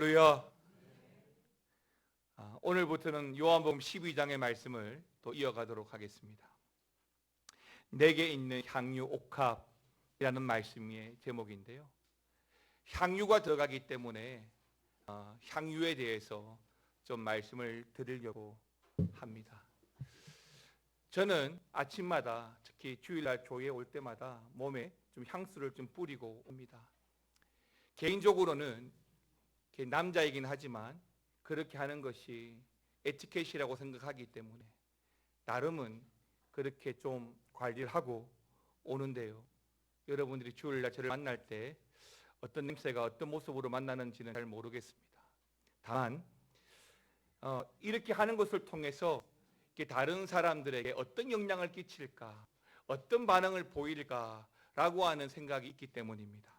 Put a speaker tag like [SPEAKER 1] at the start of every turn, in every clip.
[SPEAKER 1] 할렐루야. 오늘부터는 요한복음 12장의 말씀을 또 이어가도록 하겠습니다. 내게 있는 향유 옥합이라는 말씀의 제목인데요, 향유가 들어가기 때문에 향유에 대해서 좀 말씀을 드리려고 합니다. 저는 아침마다, 특히 주일날 교회에 올 때마다 몸에 좀 향수를 좀 뿌리고 옵니다. 개인적으로는 남자이긴 하지만 그렇게 하는 것이 에티켓이라고 생각하기 때문에 나름은 그렇게 좀 관리를 하고 오는데요, 여러분들이 주일날 저를 만날 때 어떤 냄새가 어떤 모습으로 만나는지는 잘 모르겠습니다. 다만 이렇게 하는 것을 통해서 다른 사람들에게 어떤 영향을 끼칠까, 어떤 반응을 보일까라고 하는 생각이 있기 때문입니다.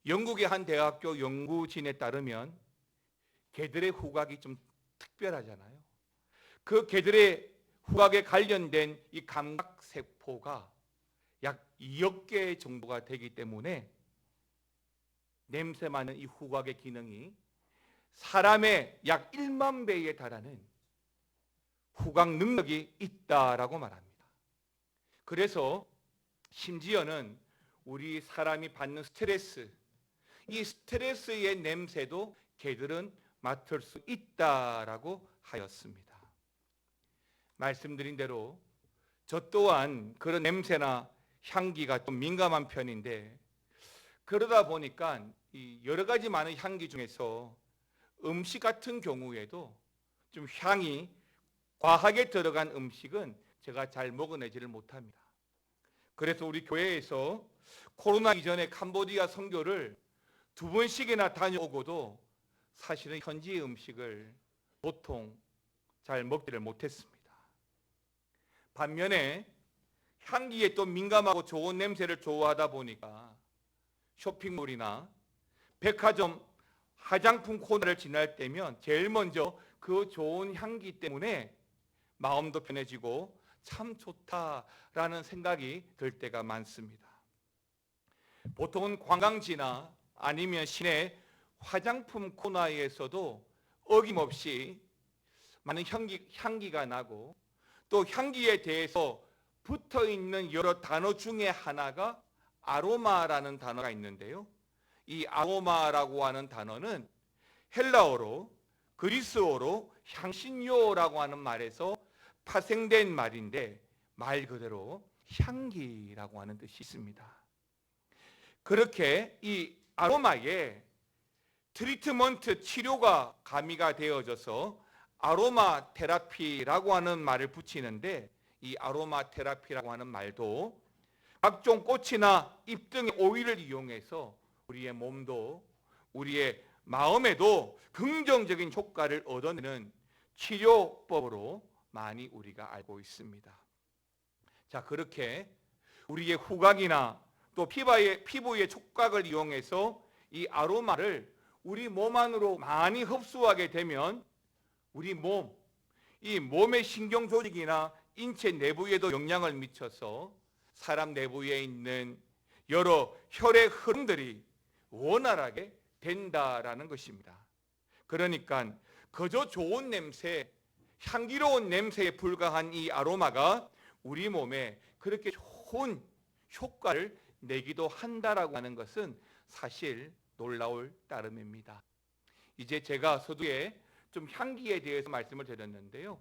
[SPEAKER 1] 영국의 한 대학교 연구진에 따르면 개들의 후각이 좀 특별하잖아요. 그 개들의 후각에 관련된 이 감각세포가 약 2억 개 정도가 되기 때문에 냄새 맡는 이 후각의 기능이 사람의 약 1만 배에 달하는 후각 능력이 있다라고 말합니다. 그래서 심지어는 우리 사람이 받는 스트레스, 이 스트레스의 냄새도 개들은 맡을 수 있다라고 하였습니다. 말씀드린 대로 저 또한 그런 냄새나 향기가 좀 민감한 편인데, 그러다 보니까 이 여러 가지 많은 향기 중에서 음식 같은 경우에도 좀 향이 과하게 들어간 음식은 제가 잘 먹어내지를 못합니다. 그래서 우리 교회에서 코로나 이전에 캄보디아 선교를 2번씩이나 다녀오고도 사실은 현지의 음식을 보통 잘 먹지를 못했습니다. 반면에 향기에 또 민감하고 좋은 냄새를 좋아하다 보니까 쇼핑몰이나 백화점 화장품 코너를 지날 때면 제일 먼저 그 좋은 향기 때문에 마음도 편해지고 참 좋다라는 생각이 들 때가 많습니다. 보통은 관광지나 아니면 시내 화장품 코너에서도 어김없이 많은 향기가 나고, 또 향기에 대해서 붙어있는 여러 단어 중에 하나가 아로마라는 단어가 있는데요, 이 아로마라고 하는 단어는 헬라어로, 그리스어로 향신료라고 하는 말에서 파생된 말인데, 말 그대로 향기라고 하는 뜻이 있습니다. 그렇게 이 아로마에 트리트먼트, 치료가 가미가 되어져서 아로마 테라피라고 하는 말을 붙이는데, 이 아로마 테라피라고 하는 말도 각종 꽃이나 잎 등의 오일을 이용해서 우리의 몸도 우리의 마음에도 긍정적인 효과를 얻어내는 치료법으로 많이 우리가 알고 있습니다. 자, 그렇게 우리의 후각이나 또 피부의 촉각을 이용해서 이 아로마를 우리 몸 안으로 많이 흡수하게 되면 우리 이 몸의 신경 조직이나 인체 내부에도 영향을 미쳐서 사람 내부에 있는 여러 혈의 흐름들이 원활하게 된다라는 것입니다. 그러니까 그저 좋은 냄새, 향기로운 냄새에 불과한 이 아로마가 우리 몸에 그렇게 좋은 효과를 내기도 한다라고 하는 것은 사실 놀라울 따름입니다. 이제 제가 서두에 좀 향기에 대해서 말씀을 드렸는데요,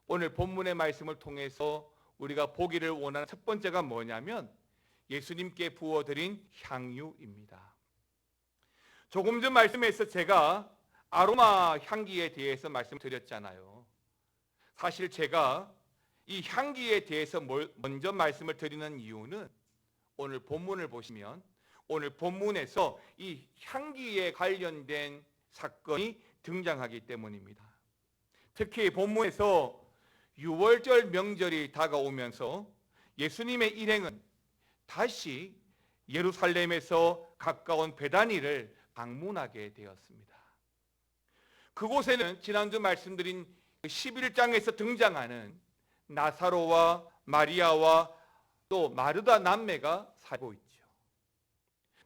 [SPEAKER 1] 오늘 본문의 말씀을 통해서 우리가 보기를 원하는 첫 번째가 뭐냐면 예수님께 부어드린 향유입니다. 조금 전 말씀에서 제가 아로마 향기에 대해서 말씀드렸잖아요. 사실 제가 이 향기에 대해서 먼저 말씀을 드리는 이유는 오늘 본문을 보시면 오늘 본문에서 이 향기에 관련된 사건이 등장하기 때문입니다. 특히 본문에서 유월절 명절이 다가오면서 예수님의 일행은 다시 예루살렘에서 가까운 베다니를 방문하게 되었습니다. 그곳에는 지난주 말씀드린 11장에서 등장하는 나사로와 마리아와 또 마르다 남매가 살고 있죠.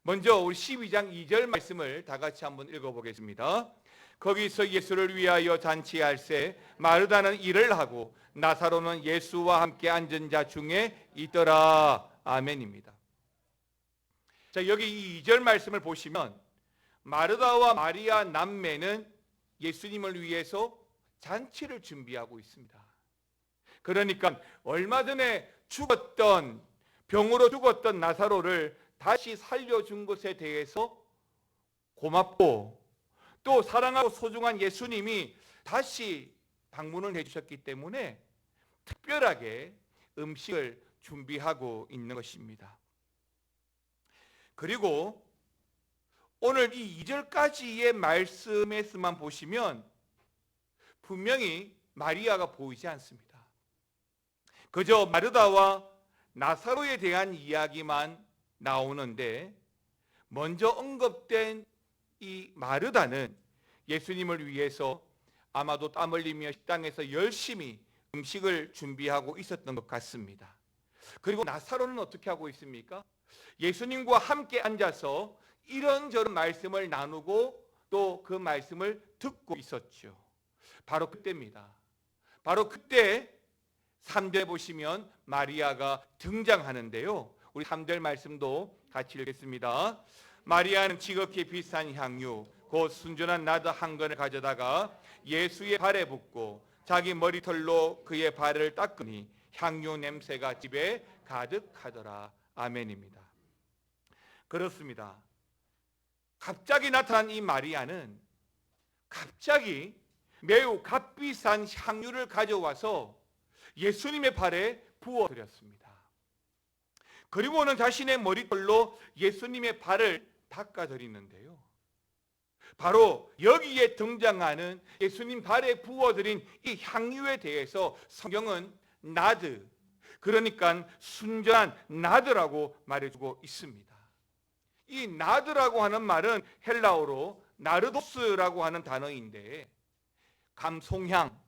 [SPEAKER 1] 먼저 우리 12장 2절 말씀을 다 같이 한번 읽어보겠습니다. 거기서 예수를 위하여 잔치할세 마르다는 일을 하고 나사로는 예수와 함께 앉은 자 중에 있더라. 아멘입니다. 자, 여기 이 2절 말씀을 보시면 마르다와 마리아 남매는 예수님을 위해서 잔치를 준비하고 있습니다. 그러니까 얼마 전에 죽었던, 병으로 죽었던 나사로를 다시 살려준 것에 대해서 고맙고, 또 사랑하고 소중한 예수님이 다시 방문을 해주셨기 때문에 특별하게 음식을 준비하고 있는 것입니다. 그리고 오늘 이 2절까지의 말씀에서만 보시면 분명히 마리아가 보이지 않습니다. 그저 마르다와 나사로에 대한 이야기만 나오는데, 먼저 언급된 이 마르다는 예수님을 위해서 아마도 땀 흘리며 식당에서 열심히 음식을 준비하고 있었던 것 같습니다. 그리고 나사로는 어떻게 하고 있습니까? 예수님과 함께 앉아서 이런저런 말씀을 나누고 또 그 말씀을 듣고 있었죠. 바로 그때입니다. 바로 그때 3절 보시면 마리아가 등장하는데요. 우리 3절 말씀도 같이 읽겠습니다. 마리아는 지극히 비싼 향유 곧 순전한 나드 한 건을 가져다가 예수의 발에 붓고 자기 머리털로 그의 발을 닦으니 향유 냄새가 집에 가득하더라. 아멘입니다. 그렇습니다. 갑자기 나타난 이 마리아는 갑자기 매우 값비싼 향유를 가져와서 예수님의 발에 부어드렸습니다. 그리고는 자신의 머리털로 예수님의 발을 닦아드리는데요. 바로 여기에 등장하는 예수님 발에 부어드린 이 향유에 대해서 성경은 나드, 그러니까 순전한 나드라고 말해주고 있습니다. 이 나드라고 하는 말은 헬라어로 나르도스라고 하는 단어인데, 감송향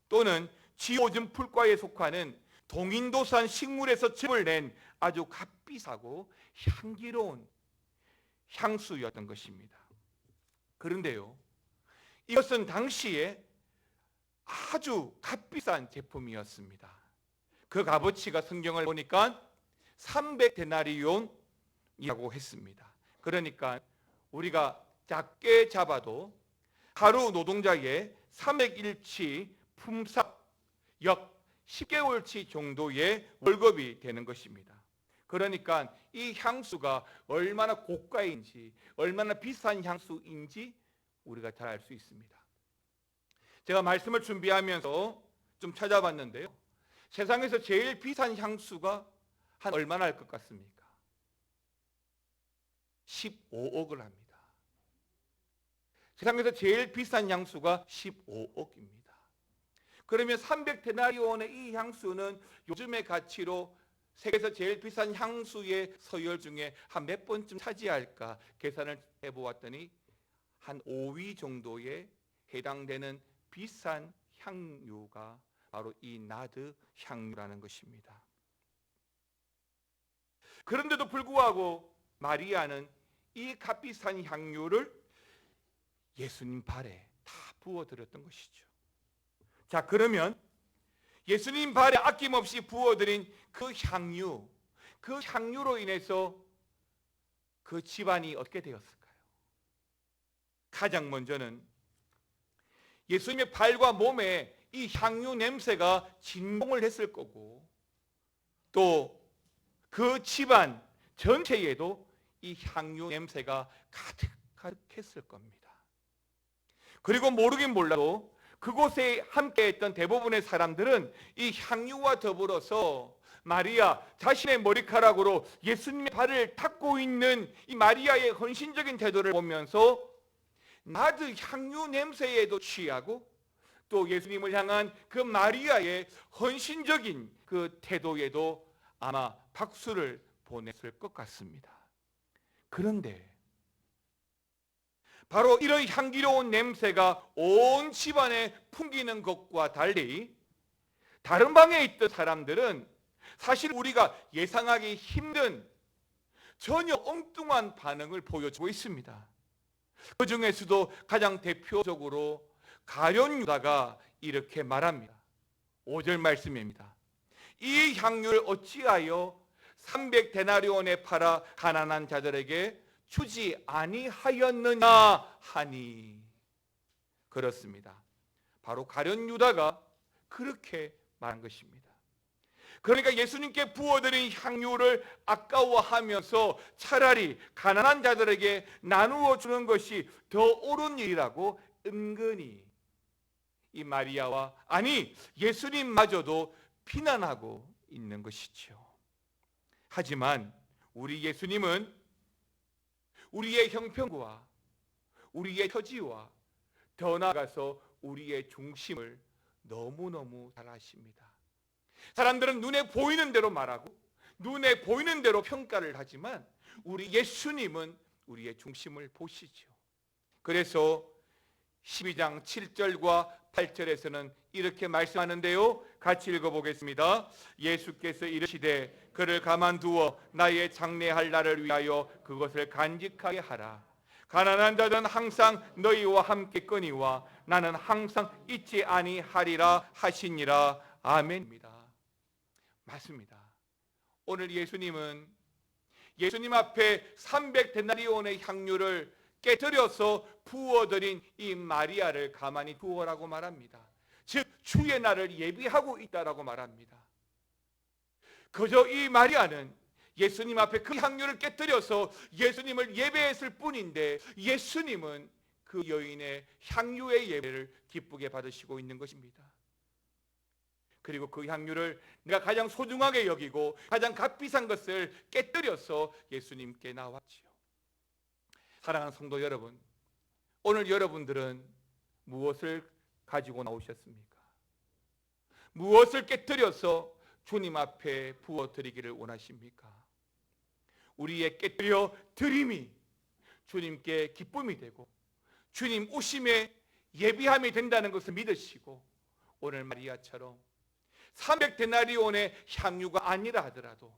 [SPEAKER 1] 또는 지오즘 풀과에 속하는 동인도산 식물에서 즙을 낸 아주 값비싸고 향기로운 향수였던 것입니다. 그런데요, 이것은 당시에 아주 값비싼 제품이었습니다. 그 값어치가 성경을 보니까 300데나리온이라고 했습니다. 그러니까 우리가 작게 잡아도 하루 노동자의 300일치 품삯 약 10개월치 정도의 월급이 되는 것입니다. 그러니까 이 향수가 얼마나 고가인지, 얼마나 비싼 향수인지 우리가 잘 알 수 있습니다. 제가 말씀을 준비하면서 좀 찾아봤는데요. 세상에서 제일 비싼 향수가 한 얼마나 할 것 같습니까? 15억을 합니다. 세상에서 제일 비싼 향수가 15억입니다. 그러면 300데나리온의 이 향수는 요즘의 가치로 세계에서 제일 비싼 향수의 서열 중에 한 몇 번쯤 차지할까 계산을 해보았더니 한 5위 정도에 해당되는 비싼 향유가 바로 이 나드 향유라는 것입니다. 그런데도 불구하고 마리아는 이 값비싼 향유를 예수님 발에 다 부어드렸던 것이죠. 자, 그러면 예수님 발에 아낌없이 부어드린 그 향유로 인해서 그 집안이 어떻게 되었을까요? 가장 먼저는 예수님의 발과 몸에 이 향유 냄새가 진동을 했을 거고, 또 그 집안 전체에도 이 향유 냄새가 가득했을 겁니다. 그리고 모르긴 몰라도 그곳에 함께했던 대부분의 사람들은 이 향유와 더불어서 마리아 자신의 머리카락으로 예수님의 발을 닦고 있는 이 마리아의 헌신적인 태도를 보면서 나드 향유 냄새에도 취하고, 또 예수님을 향한 그 마리아의 헌신적인 그 태도에도 아마 박수를 보냈을 것 같습니다. 그런데 바로 이런 향기로운 냄새가 온 집안에 풍기는 것과 달리 다른 방에 있던 사람들은 사실 우리가 예상하기 힘든 전혀 엉뚱한 반응을 보여주고 있습니다. 그 중에서도 가장 대표적으로 가룟 유다가 이렇게 말합니다. 5절 말씀입니다. 이 향유를 어찌하여 300데나리온에 팔아 가난한 자들에게 주지 아니하였느냐 하니. 그렇습니다. 바로 가룟 유다가 그렇게 말한 것입니다. 그러니까 예수님께 부어드린 향유를 아까워하면서 차라리 가난한 자들에게 나누어 주는 것이 더 옳은 일이라고 은근히 이 마리아와, 아니 예수님마저도 비난하고 있는 것이죠. 하지만 우리 예수님은 우리의 형편과 우리의 처지와 더 나아가서 우리의 중심을 너무너무 잘 아십니다. 사람들은 눈에 보이는 대로 말하고 눈에 보이는 대로 평가를 하지만 우리 예수님은 우리의 중심을 보시죠. 그래서 12장 7절과 8절에서는 이렇게 말씀하는데요, 같이 읽어보겠습니다. 예수께서 이르시되 그를 가만두어 나의 장례할 날을 위하여 그것을 간직하게 하라. 가난한 자들은 항상 너희와 함께 있거니와 나는 항상 잊지 아니하리라 하시니라. 아멘입니다. 맞습니다. 오늘 예수님은 예수님 앞에 300데나리온의 향유를 깨뜨려서 부어드린 이 마리아를 가만히 두어라고 말합니다. 즉 주의 날을 예비하고 있다라고 말합니다. 그저 이 마리아는 예수님 앞에 그 향유를 깨뜨려서 예수님을 예배했을 뿐인데 예수님은 그 여인의 향유의 예배를 기쁘게 받으시고 있는 것입니다. 그리고 그 향유를 내가 가장 소중하게 여기고 가장 값비싼 것을 깨뜨려서 예수님께 나왔지요. 사랑하는 성도 여러분, 오늘 여러분들은 무엇을 가지고 나오셨습니까? 무엇을 깨뜨려서 주님 앞에 부어드리기를 원하십니까? 우리의 깨뜨려 드림이 주님께 기쁨이 되고 주님 오심에 예비함이 된다는 것을 믿으시고 오늘 마리아처럼 300데나리온의 향유가 아니라 하더라도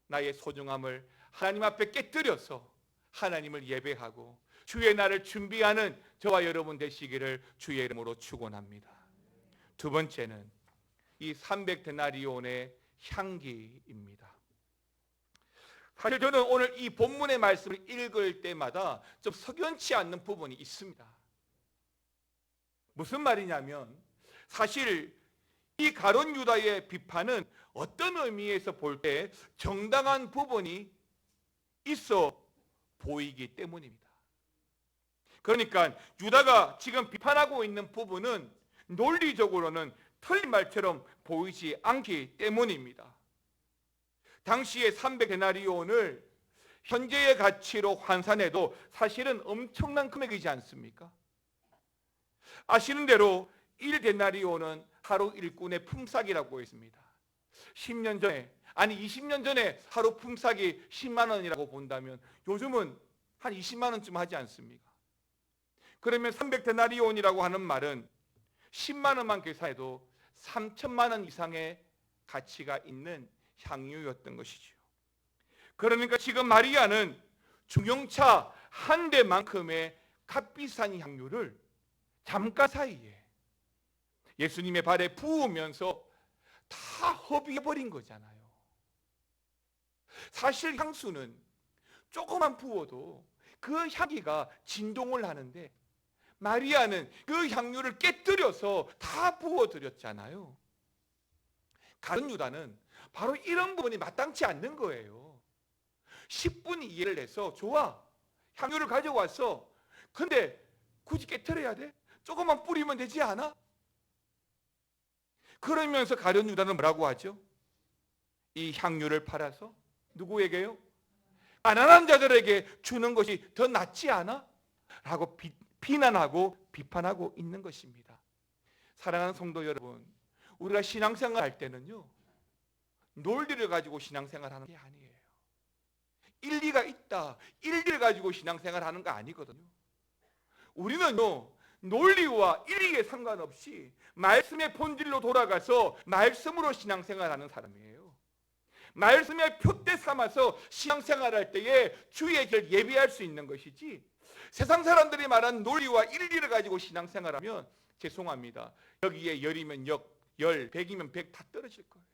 [SPEAKER 1] 나의 소중함을 하나님 앞에 깨뜨려서 하나님을 예배하고 주의 날을 준비하는 저와 여러분 되시기를 주의 이름으로 축원합니다. 두 번째는 이 300데나리온의 향기입니다. 사실 저는 오늘 이 본문의 말씀을 읽을 때마다 좀 석연치 않는 부분이 있습니다. 무슨 말이냐면 사실 이 가룟 유다의 비판은 어떤 의미에서 볼 때 정당한 부분이 있어 보이기 때문입니다. 그러니까 유다가 지금 비판하고 있는 부분은 논리적으로는 틀린 말처럼 보이지 않기 때문입니다. 당시에 300데나리온을 현재의 가치로 환산해도 사실은 엄청난 금액이지 않습니까? 아시는 대로 1데나리온은 하루 일꾼의 품삯이라고 했습니다. 10년 전에, 아니 20년 전에 하루 품삯이 10만 원이라고 본다면 요즘은 한 20만 원쯤 하지 않습니까? 그러면 300데나리온이라고 하는 말은 10만 원만 계산해도 3천만 원 이상의 가치가 있는 향유였던 것이죠. 그러니까 지금 마리아는 중형차 한 대만큼의 값비싼 향유를 잠깐 사이에 예수님의 발에 부으면서 다 허비해버린 거잖아요. 사실 향수는 조금만 부어도 그 향기가 진동을 하는데 마리아는 그 향유를 깨뜨려서 다 부어드렸잖아요. 가룟 유다는 바로 이런 부분이 마땅치 않는 거예요. 10분 이해를 해서 좋아, 향유를 가져왔어. 근데 굳이 깨뜨려야 돼? 조금만 뿌리면 되지 않아? 그러면서 가룟 유다는 뭐라고 하죠? 이 향유를 팔아서 누구에게요? 가난한 자들에게 주는 것이 더 낫지 않아? 라고 비난하고 비판하고 있는 것입니다. 사랑하는 성도 여러분, 우리가 신앙생활 할 때는요 논리를 가지고 신앙생활 하는 게 아니에요. 일리가 있다, 일리를 가지고 신앙생활 하는 거 아니거든요. 우리는요 논리와 일리에 상관없이 말씀의 본질로 돌아가서 말씀으로 신앙생활 하는 사람이에요. 말씀의 표대 삼아서 신앙생활할 때에 주의 길 예비할 수 있는 것이지, 세상 사람들이 말하는 논리와 일리를 가지고 신앙생활하면 죄송합니다, 여기에 열이면 열, 백이면 백 다 떨어질 거예요.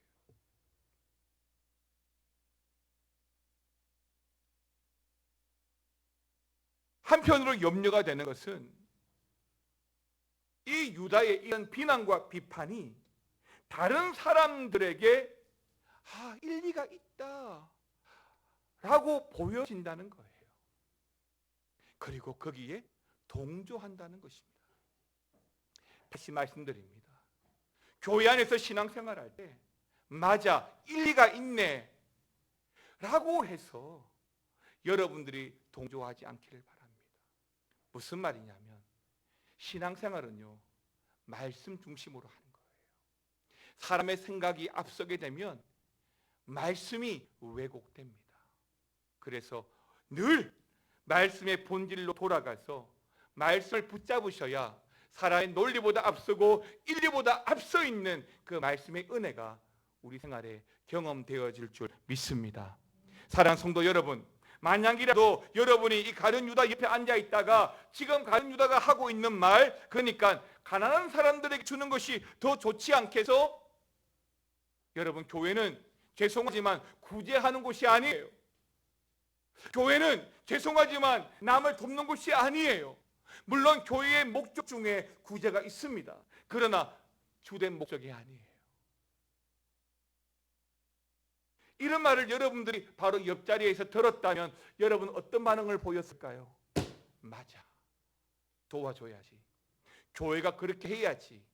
[SPEAKER 1] 한편으로 염려가 되는 것은 이 유다의 이런 비난과 비판이 다른 사람들에게 일리가 있다 라고 보여진다는 거예요. 그리고 거기에 동조한다는 것입니다. 다시 말씀드립니다. 교회 안에서 신앙생활할 때 맞아, 일리가 있네 라고 해서 여러분들이 동조하지 않기를 바랍니다. 무슨 말이냐면 신앙생활은요, 말씀 중심으로 하는 거예요. 사람의 생각이 앞서게 되면 말씀이 왜곡됩니다. 그래서 늘 말씀의 본질로 돌아가서 말씀을 붙잡으셔야 사람의 논리보다 앞서고 인리보다 앞서 있는 그 말씀의 은혜가 우리 생활에 경험되어질 줄 믿습니다. 사랑하는 성도 여러분, 만약이라도 여러분이 이 가룟 유다 옆에 앉아 있다가 지금 가룟 유다가 하고 있는 말, 그러니까 가난한 사람들에게 주는 것이 더 좋지 않겠어? 여러분, 교회는 죄송하지만 구제하는 곳이 아니에요. 교회는 죄송하지만 남을 돕는 곳이 아니에요. 물론 교회의 목적 중에 구제가 있습니다. 그러나 주된 목적이 아니에요. 이런 말을 여러분들이 바로 옆자리에서 들었다면 여러분 어떤 반응을 보였을까요? 맞아, 도와줘야지, 교회가 그렇게 해야지.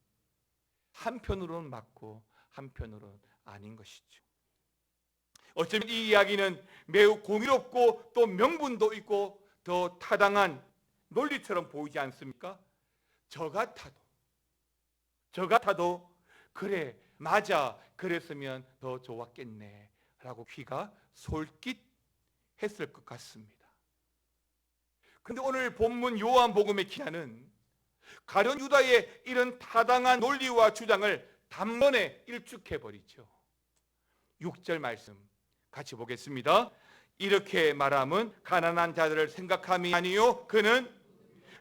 [SPEAKER 1] 한편으로는 맞고 한편으로는 아닌 것이죠. 어쩌면 이 이야기는 매우 공의롭고 또 명분도 있고 더 타당한 논리처럼 보이지 않습니까? 저 같아도 그래, 맞아, 그랬으면 더 좋았겠네 라고 귀가 솔깃했을 것 같습니다. 근데 오늘 본문 요한복음의 기자는 가룟 유다의 이런 타당한 논리와 주장을 단번에 일축해버리죠. 6절 말씀 같이 보겠습니다. 이렇게 말함은 가난한 자들을 생각함이 아니요 그는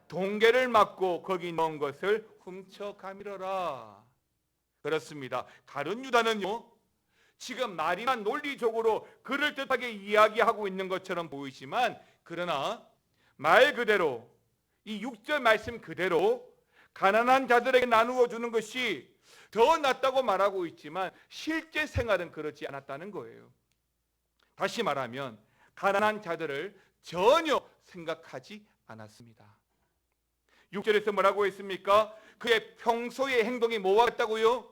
[SPEAKER 1] 동계를 막고 거기 넣은 것을 훔쳐가미러라. 그렇습니다. 가룟 유다는요, 지금 말이나 논리적으로 그럴듯하게 이야기하고 있는 것처럼 보이지만, 그러나 말 그대로 이 6절 말씀 그대로 가난한 자들에게 나누어 주는 것이 더 낫다고 말하고 있지만 실제 생활은 그렇지 않았다는 거예요. 다시 말하면 가난한 자들을 전혀 생각하지 않았습니다. 6절에서 뭐라고 했습니까? 그의 평소의 행동이 뭐와 같다고요?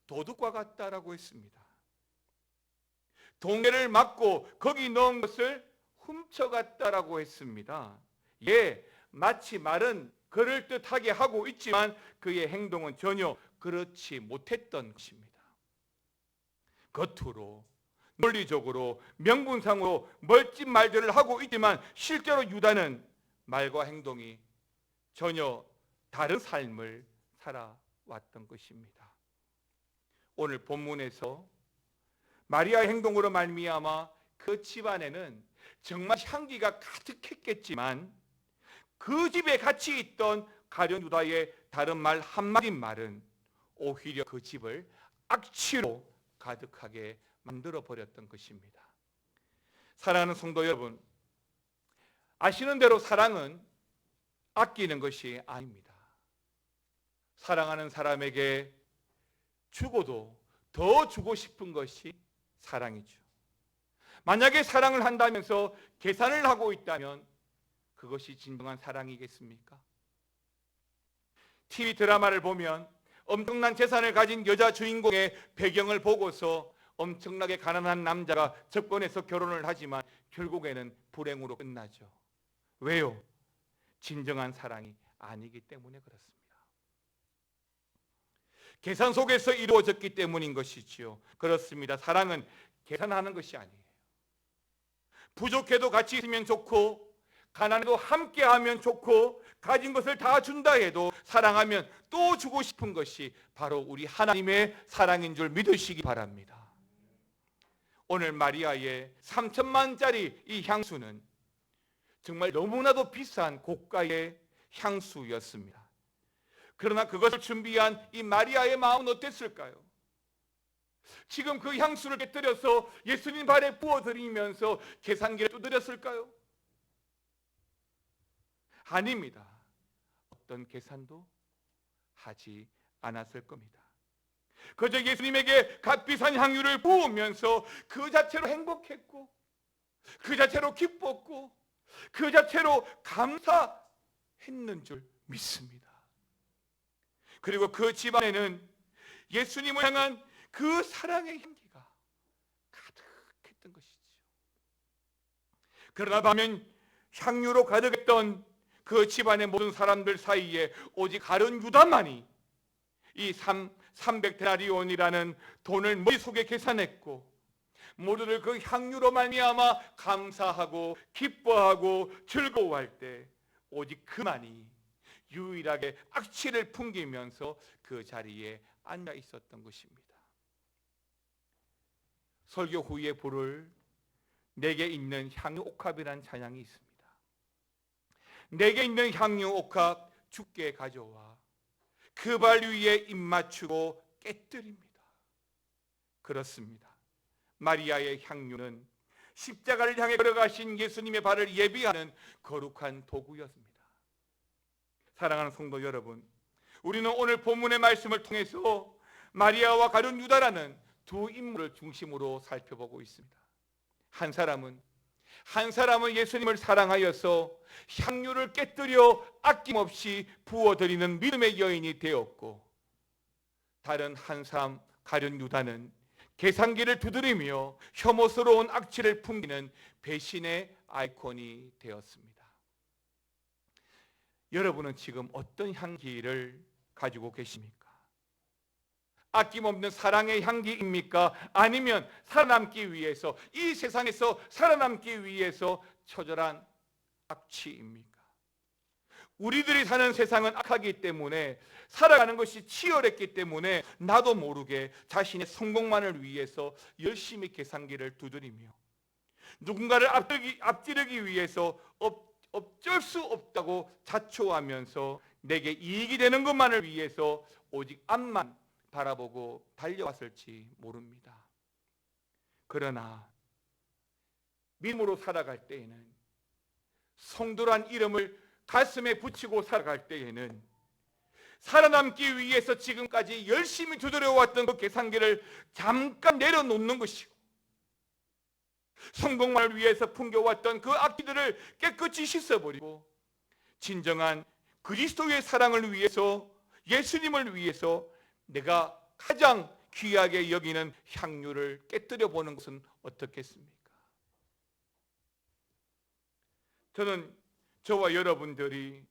[SPEAKER 1] 도둑과 같다라고 했습니다. 동계를 막고 거기 넣은 것을 훔쳐갔다라고 했습니다. 예, 마치 말은 그럴듯하게 하고 있지만 그의 행동은 전혀 그렇지 못했던 것입니다. 겉으로 논리적으로 명분상으로 멋진 말들을 하고 있지만 실제로 유다는 말과 행동이 전혀 다른 삶을 살아왔던 것입니다. 오늘 본문에서 마리아의 행동으로 말미암아 그 집안에는 정말 향기가 가득했겠지만 그 집에 같이 있던 가룟 유다의 다른 말 한마디 말은 오히려 그 집을 악취로 가득하게 만들어 버렸던 것입니다. 사랑하는 성도 여러분, 아시는 대로 사랑은 아끼는 것이 아닙니다. 사랑하는 사람에게 주고도 더 주고 싶은 것이 사랑이죠. 만약에 사랑을 한다면서 계산을 하고 있다면 그것이 진정한 사랑이겠습니까? TV 드라마를 보면 엄청난 재산을 가진 여자 주인공의 배경을 보고서 엄청나게 가난한 남자가 접근해서 결혼을 하지만 결국에는 불행으로 끝나죠. 왜요? 진정한 사랑이 아니기 때문에 그렇습니다. 계산 속에서 이루어졌기 때문인 것이지요. 그렇습니다. 사랑은 계산하는 것이 아니에요. 부족해도 같이 있으면 좋고 가난해도 함께하면 좋고 가진 것을 다 준다 해도 사랑하면 또 주고 싶은 것이 바로 우리 하나님의 사랑인 줄 믿으시기 바랍니다. 오늘 마리아의 3천만짜리 이 향수는 정말 너무나도 비싼 고가의 향수였습니다. 그러나 그것을 준비한 이 마리아의 마음은 어땠을까요? 지금 그 향수를 깨뜨려서 예수님 발에 부어드리면서 계산기를 두드렸을까요? 아닙니다. 어떤 계산도 하지 않았을 겁니다. 그저 예수님에게 값비싼 향유를 부으면서 그 자체로 행복했고, 그 자체로 기뻤고, 그 자체로 감사했는 줄 믿습니다. 그리고 그 집안에는 예수님을 향한 그 사랑의 향기가 가득했던 것이죠. 그러나 반면 향유로 가득했던 그 집안의 모든 사람들 사이에 오직 가룟 유다만이 이 300데나리온이라는 돈을 머릿속에 계산했고, 모두들 그 향유로 말미암아 감사하고 기뻐하고 즐거워할 때 오직 그만이 유일하게 악취를 풍기면서 그 자리에 앉아 있었던 것입니다. 설교 후에 부를 내게 있는 향유 옥합이라는 찬양이 있습니다. 내게 있는 향유 옥합 주께 가져와 그 발 위에 입 맞추고 깨뜨립니다. 그렇습니다. 마리아의 향유는 십자가를 향해 걸어가신 예수님의 발을 예비하는 거룩한 도구였습니다. 사랑하는 성도 여러분, 우리는 오늘 본문의 말씀을 통해서 마리아와 가룟 유다라는 두 인물을 중심으로 살펴보고 있습니다. 한 사람은 예수님을 사랑하여서 향유를 깨뜨려 아낌없이 부어드리는 믿음의 여인이 되었고, 다른 한 사람 가룟 유다는 계산기를 두드리며 혐오스러운 악취를 풍기는 배신의 아이콘이 되었습니다. 여러분은 지금 어떤 향기를 가지고 계십니까? 아낌없는 사랑의 향기입니까? 아니면 살아남기 위해서, 이 세상에서 살아남기 위해서 처절한 악취입니까? 우리들이 사는 세상은 악하기 때문에, 살아가는 것이 치열했기 때문에 나도 모르게 자신의 성공만을 위해서 열심히 계산기를 두드리며 누군가를 앞지르기 위해서 어쩔 수 없다고 자초하면서 내게 이익이 되는 것만을 위해서 오직 앞만 바라보고 달려왔을지 모릅니다. 그러나 믿음으로 살아갈 때에는, 성도란 이름을 가슴에 붙이고 살아갈 때에는 살아남기 위해서 지금까지 열심히 두드려왔던 그 계산기를 잠깐 내려놓는 것이고, 성공만을 위해서 풍겨왔던 그 악기들을 깨끗이 씻어버리고 진정한 그리스도의 사랑을 위해서, 예수님을 위해서 내가 가장 귀하게 여기는 향유를 깨뜨려 보는 것은 어떻겠습니까? 저는 저와 여러분들이,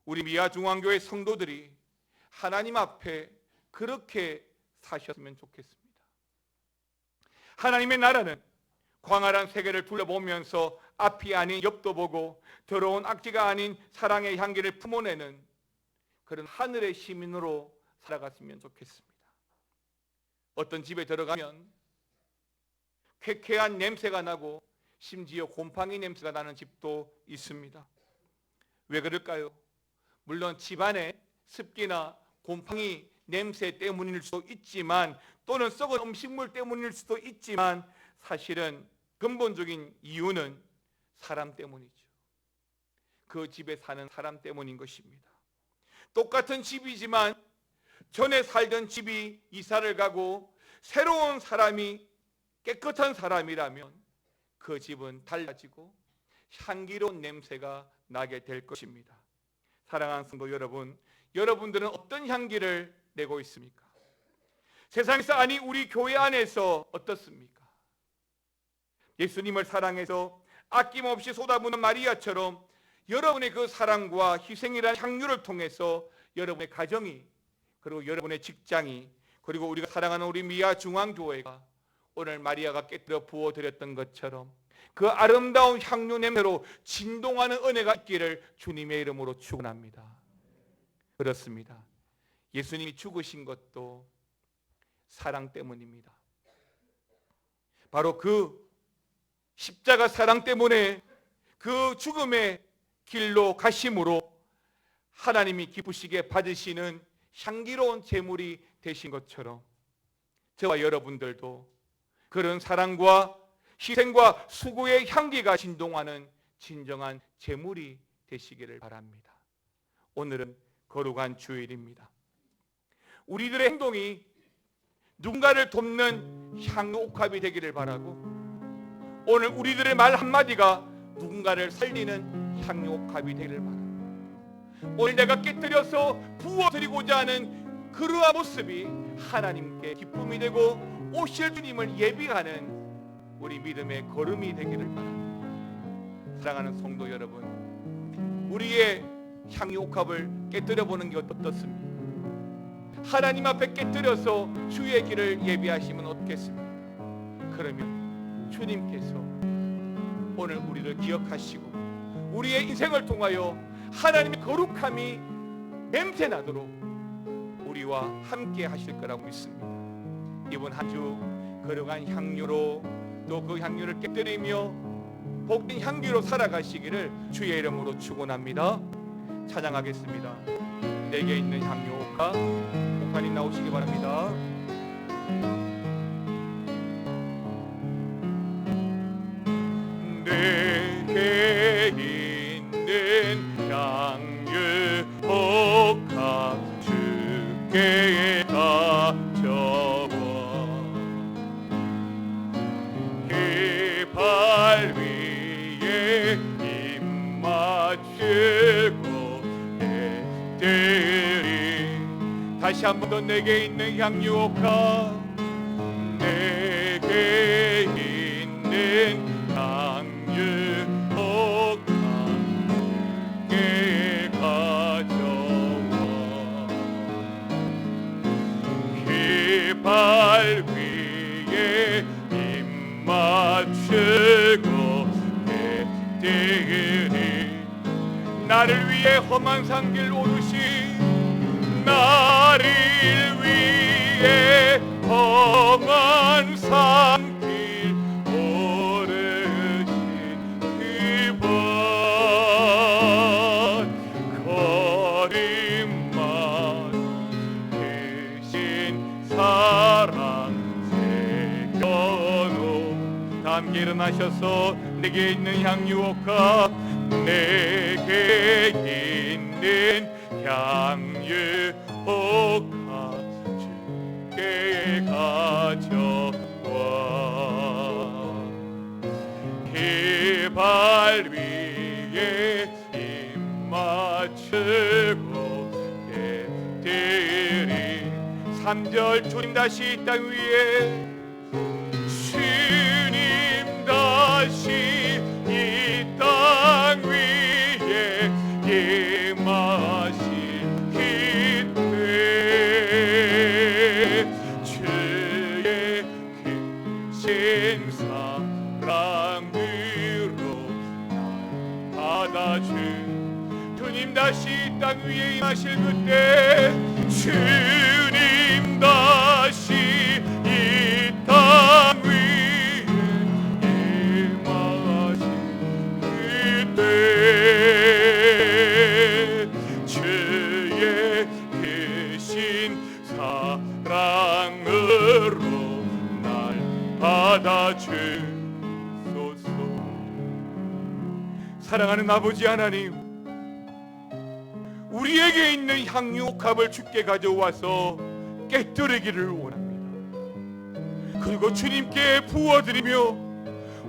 [SPEAKER 1] 우리 미아중앙교회 성도들이 하나님 앞에 그렇게 사셨으면 좋겠습니다. 하나님의 나라는 광활한 세계를 둘러보면서 앞이 아닌 옆도 보고 더러운 악취가 아닌 사랑의 향기를 품어내는 그런 하늘의 시민으로 살아갔으면 좋겠습니다. 어떤 집에 들어가면 쾌쾌한 냄새가 나고 심지어 곰팡이 냄새가 나는 집도 있습니다. 왜 그럴까요? 물론 집안에 습기나 곰팡이 냄새 때문일 수도 있지만, 또는 썩은 음식물 때문일 수도 있지만, 사실은 근본적인 이유는 사람 때문이죠. 그 집에 사는 사람 때문인 것입니다. 똑같은 집이지만 전에 살던 집이 이사를 가고 새로운 사람이, 깨끗한 사람이라면 그 집은 달라지고 향기로운 냄새가 나게 될 것입니다. 사랑하는 성도 여러분, 여러분들은 어떤 향기를 내고 있습니까? 세상에서, 아니 우리 교회 안에서 어떻습니까? 예수님을 사랑해서 아낌없이 쏟아부는 마리아처럼 여러분의 그 사랑과 희생이라는 향유를 통해서 여러분의 가정이, 그리고 여러분의 직장이, 그리고 우리가 사랑하는 우리 미아 중앙교회가 오늘 마리아가 깨뜨려 부어드렸던 것처럼 그 아름다운 향유 냄새로 진동하는 은혜가 있기를 주님의 이름으로 축원합니다. 그렇습니다. 예수님이 죽으신 것도 사랑 때문입니다. 바로 그 십자가 사랑 때문에 그 죽음의 길로 가심으로 하나님이 기쁘시게 받으시는 향기로운 제물이 되신 것처럼 저와 여러분들도 그런 사랑과 희생과 수고의 향기가 진동하는 진정한 제물이 되시기를 바랍니다. 오늘은 거룩한 주일입니다. 우리들의 행동이 누군가를 돕는 향유옥합이 되기를 바라고, 오늘 우리들의 말 한마디가 누군가를 살리는 향유옥합이 되기를 바랍니다. 오늘 내가 깨뜨려서 부어드리고자 하는 그러한 모습이 하나님께 기쁨이 되고 오실 주님을 예비하는 우리 믿음의 걸음이 되기를 바랍니다. 사랑하는 성도 여러분, 우리의 향유옥합을 깨뜨려보는 게 어떻습니까? 하나님 앞에 깨뜨려서 주의 길을 예비하시면 어떻겠습니까? 그러면 주님께서 오늘 우리를 기억하시고 우리의 인생을 통하여 하나님의 거룩함이 냄새나도록 우리와 함께 하실 거라고 믿습니다. 이번 한 주 거룩한 향유로 또 그 향유를 깨뜨리며 복된 향기로 살아가시기를 주의 이름으로 축원합니다. 찬양하겠습니다. 내게 있는 향유옥합, 목사님 나오시기 바랍니다. 내게 있는 향유옥합 주께 가져와 그 발 위에 입 맞추고 내들이 다시 한 번 더 내게 있는 향유옥합, 내게 있는 향유옥합 주께 가져와 그 발 위에 입 맞추고 내들이 나를 위해 험한 산길 오르신, 나를 위해 험한 산길 오르신 그분 거림만 대신 사랑 새겨놓 다 함께 일어나셔서 내게 있는 향유옥합, 내게 있는 향유옥합 주께 가져와 그 발 위에 입 맞추고 내들이 3절 주님 다시 이 땅 위에, 주님 다시 이 땅 위에 임하실 그때 주의 크신 사랑으로 날 받아주 주님 다시 이 땅 위에 임하실 그때, 주님 다시 이 땅 위에 임하실 그때 주의 크신 사랑으로 날 받아주소서. 사랑하는 아버지 하나님, 우리에게 있는 향유옥합을 주께 가져와서 깨뜨리기를 원합니다. 그리고 주님께 부어드리며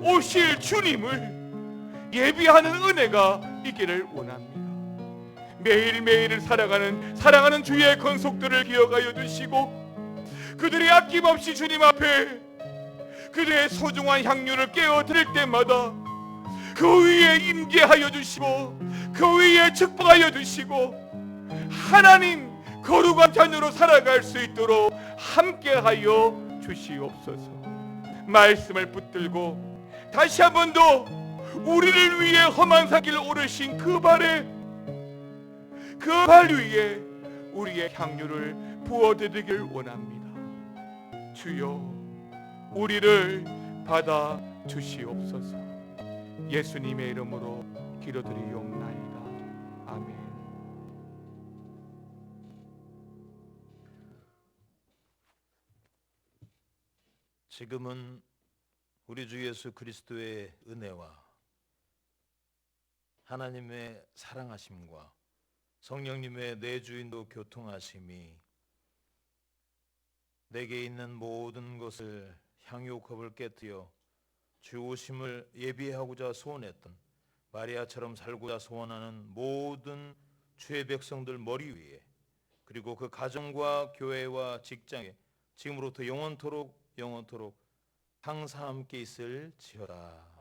[SPEAKER 1] 오실 주님을 예비하는 은혜가 있기를 원합니다. 매일매일을 사랑하는 주의 권속들을 기억하여 주시고, 그들이 아낌없이 주님 앞에 그들의 소중한 향유를 깨어드릴 때마다 그 위에 임재하여 주시고 그 위에 축복하여 주시고 하나님 거룩한 자녀로 살아갈 수 있도록 함께하여 주시옵소서. 말씀을 붙들고 다시 한 번 더 우리를 위해 험한 산길 오르신 그 발 위에 우리의 향유를 부어드리길 원합니다. 주여, 우리를 받아 주시옵소서. 예수님의 이름으로 기도드리옵나이다. 아멘.
[SPEAKER 2] 지금은 우리 주 예수 그리스도의 은혜와 하나님의 사랑하심과 성령님의 내주인도 교통하심이 내게 있는 모든 것을 향유컵을 깨뜨려 주 오심을 예비하고자 소원했던 마리아처럼 살고자 소원하는 모든 주의 백성들 머리 위에, 그리고 그 가정과 교회와 직장에 지금으로부터 영원토록 항상 함께 있을지어다.